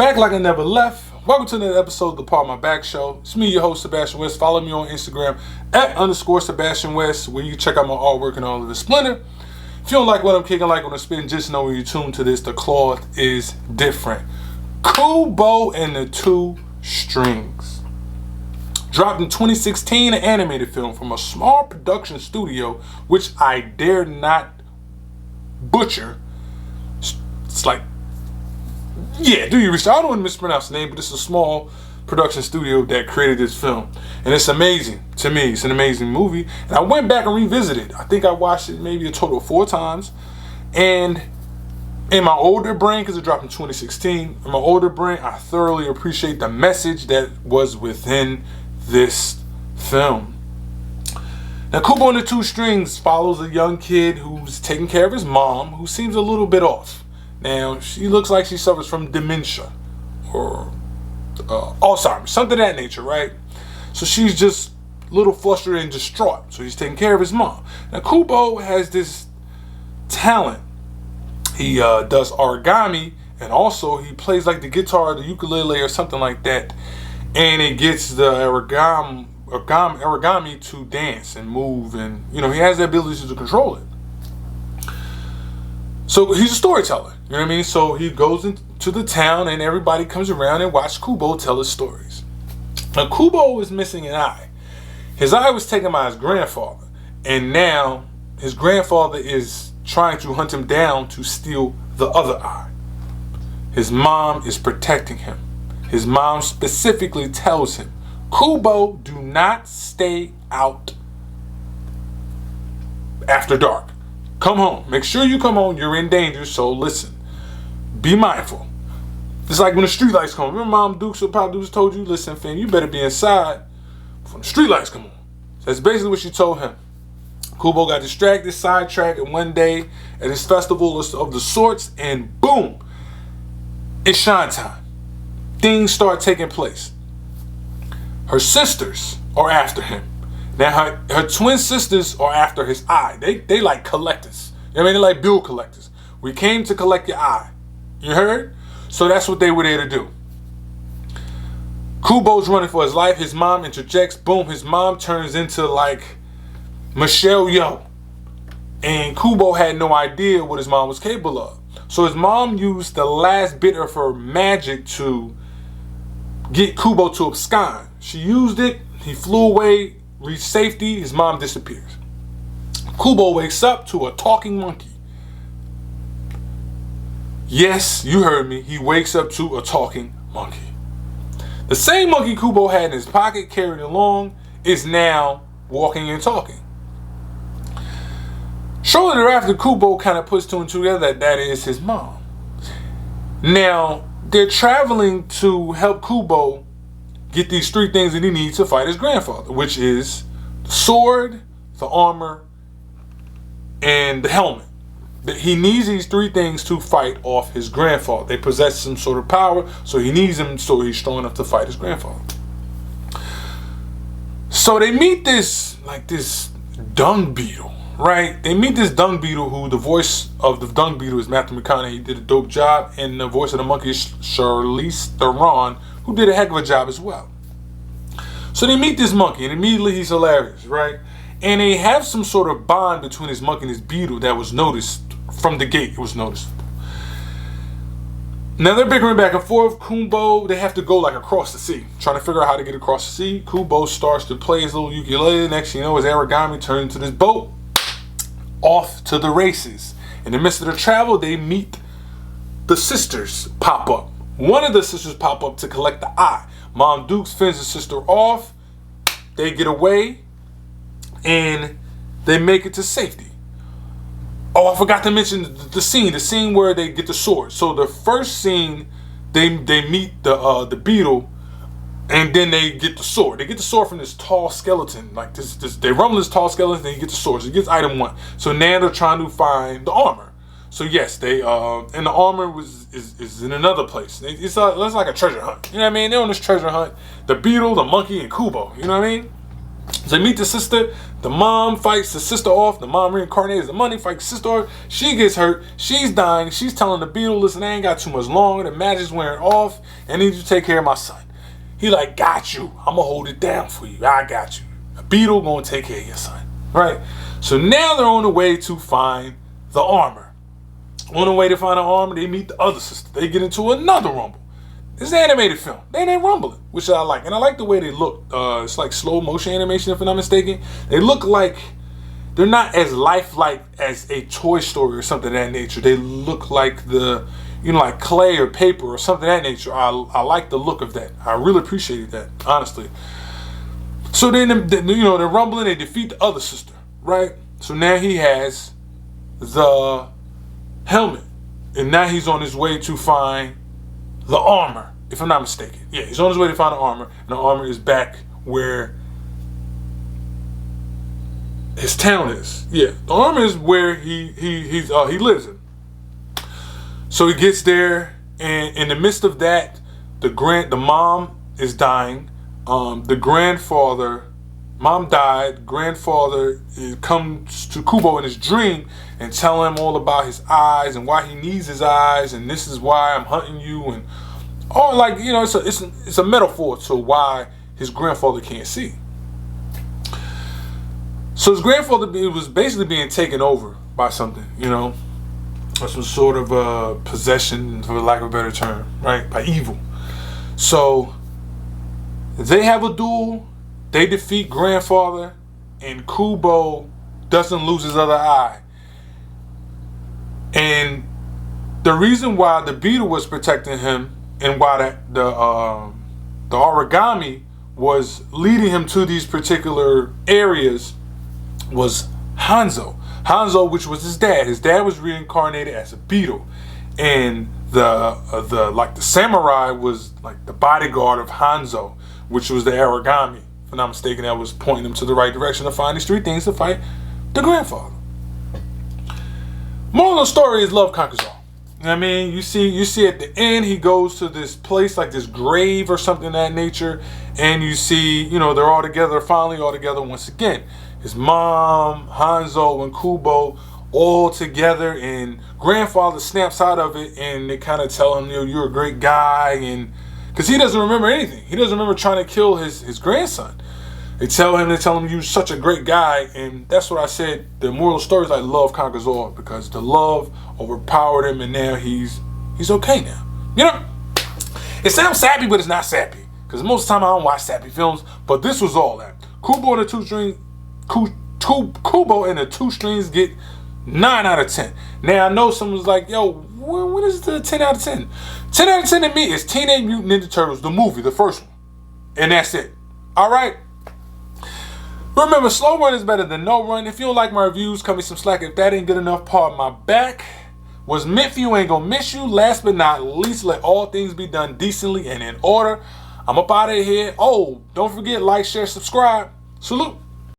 Back like I never left. Welcome to another episode of the Part My Back Show. It's me, your host, Sebastian West. Follow me on Instagram @_Sebastian West, where you can check out my artwork and all of the splendor. If you don't like what I'm kicking, like what I'm spitting, just know when you tune to this, the cloth is different. Kubo and the Two Strings. Dropped in 2016, an animated film from a small production studio, which I dare not butcher. It's like, yeah, do your research. I don't want to mispronounce the name, but it's a small production studio that created this film. And it's amazing to me. It's an amazing movie. And I went back and revisited. I think I watched it maybe a total of 4 times. And in my older brain, because it dropped in 2016, in my older brain, I thoroughly appreciate the message that was within this film. Now, Kubo and the Two Strings follows a young kid who's taking care of his mom, who seems a little bit off. Now, she looks like she suffers from dementia or Alzheimer's, something of that nature, right? So she's just a little flustered and distraught. So he's taking care of his mom. Now, Kubo has this talent. He does origami, and also he plays like the guitar, the ukulele, or something like that. And it gets the origami to dance and move, and he has the ability to control it. So he's a storyteller, you know what I mean? So he goes into the town and everybody comes around and watch Kubo tell his stories. Now, Kubo is missing an eye. His eye was taken by his grandfather, and now his grandfather is trying to hunt him down to steal the other eye. His mom is protecting him. His mom specifically tells him, Kubo, do not stay out after dark. Come home. Make sure you come home. You're in danger, so listen. Be mindful. It's like when the street lights come on. Remember Mom Dukes or Pop Dukes told you, listen, fam, you better be inside before the street lights come on. So that's basically what she told him. Kubo got distracted, sidetracked, and one day at his festival of the sorts, and boom, it's shine time. Things start taking place. Her sisters are after him. Now, her twin sisters are after his eye. They like collectors. I mean, they're like bill collectors. We came to collect your eye. You heard? So that's what they were there to do. Kubo's running for his life. His mom interjects. Boom, his mom turns into like Michelle Yeoh. And Kubo had no idea what his mom was capable of. So his mom used the last bit of her magic to get Kubo to abscond. She used it. He flew away. Reached safety, his mom disappears. Kubo wakes up to a talking monkey. Yes, you heard me. He wakes up to a talking monkey. The same monkey Kubo had in his pocket, carried along, is now walking and talking. Shortly thereafter, Kubo kind of puts 2 and 2 together that is his mom. Now, they're traveling to help Kubo get these 3 things that he needs to fight his grandfather, which is the sword, the armor, and the helmet. He needs these 3 things to fight off his grandfather. They possess some sort of power, so he needs them so he's strong enough to fight his grandfather. So they meet this dung beetle, right? They meet this dung beetle who the voice of the dung beetle is Matthew McConaughey. He did a dope job, and the voice of the monkey is Charlize Theron, who did a heck of a job as well. So they meet this monkey, and immediately he's hilarious, right? And they have some sort of bond between this monkey and this beetle that was noticed from the gate. It was noticeable. Now they're bickering back and forth. Kubo, they have to go like across the sea, trying to figure out how to get across the sea. Kubo starts to play his little ukulele. Next thing you know, his origami turns into this boat. Off to the races. In the midst of the travel, they meet the sisters pop up. One of the sisters pop up to collect the eye. Mom Dukes fends the sister off. They get away, and they make it to safety. Oh, I forgot to mention the scene where they get the sword. So the first scene, they meet the beetle, and then they get the sword. They get the sword from this tall skeleton, like this. They rumble this tall skeleton, and you get the sword. So you get item 1. So now they're trying to find the armor. So yes, they and the armor is in another place. It's like a treasure hunt. You know what I mean? They're on this treasure hunt. The beetle, the monkey, and Kubo. You know what I mean? So they meet the sister. The mom fights the sister off. The mom reincarnates the money, fights the sister off. She gets hurt. She's dying. She's telling the beetle, listen, I ain't got too much longer. The magic's wearing off. I need you to take care of my son. He like, got you. I'm going to hold it down for you. I got you. The beetle going to take care of your son. Right? So now they're on the way to find the armor. On the way to find the armor, they meet the other sister. They get into another rumble. This is an animated film. They ain't rumbling, which I like. And I like the way they look. It's like slow motion animation, if I'm not mistaken. They look like they're not as lifelike as a Toy Story or something of that nature. They look like like clay or paper or something of that nature. I like the look of that. I really appreciated that, honestly. So then, they're rumbling. They defeat the other sister, right? So now he has the helmet. And now he's on his way to find the armor, if I'm not mistaken. Yeah, he's on his way to find the armor, and the armor is back where his town is. Yeah, the armor is where he lives in. So he gets there, and in the midst of that, the mom is dying. The grandfather, mom died. Grandfather comes to Kubo in his dream and tell him all about his eyes and why he needs his eyes, and this is why I'm hunting you, and it's a metaphor to why his grandfather can't see. So his grandfather was basically being taken over by something, or some sort of possession, for lack of a better term, right? By evil. So they have a duel. They defeat grandfather, and Kubo doesn't lose his other eye. And the reason why the beetle was protecting him and why the origami was leading him to these particular areas was Hanzo. Hanzo, which was his dad. His dad was reincarnated as a beetle, and the samurai was like the bodyguard of Hanzo, which was the origami. If I'm not mistaken, that was pointing him to the right direction to find these three things to fight the grandfather. Moral of the story is love conquers all. You know what I mean? You see at the end, he goes to this place, like this grave or something of that nature, and you see, they're all together, finally all together once again. His mom, Hanzo, and Kubo all together, and grandfather snaps out of it, and they kind of tell him, you're a great guy, and because he doesn't remember anything. He doesn't remember trying to kill his grandson. They tell him you're such a great guy, and that's what I said. The moral of the story is like love conquers all, because the love overpowered him, and now he's okay now. It sounds sappy, but it's not sappy, because most of the time I don't watch sappy films, but this was all that. Kubo and the two strings get 9 out of 10. Now I know someone's like, yo, what is the 10 out of 10? 10 out of 10 to me is Teenage Mutant Ninja Turtles, the movie, the first one, and that's it. All right. Remember, slow run is better than no run. If you don't like my reviews, cut me some slack. If that ain't good enough, pardon my back. What's meant for you ain't gonna miss you. Last but not least, let all things be done decently and in order. I'm up out of here. Oh, don't forget, like, share, subscribe. Salute.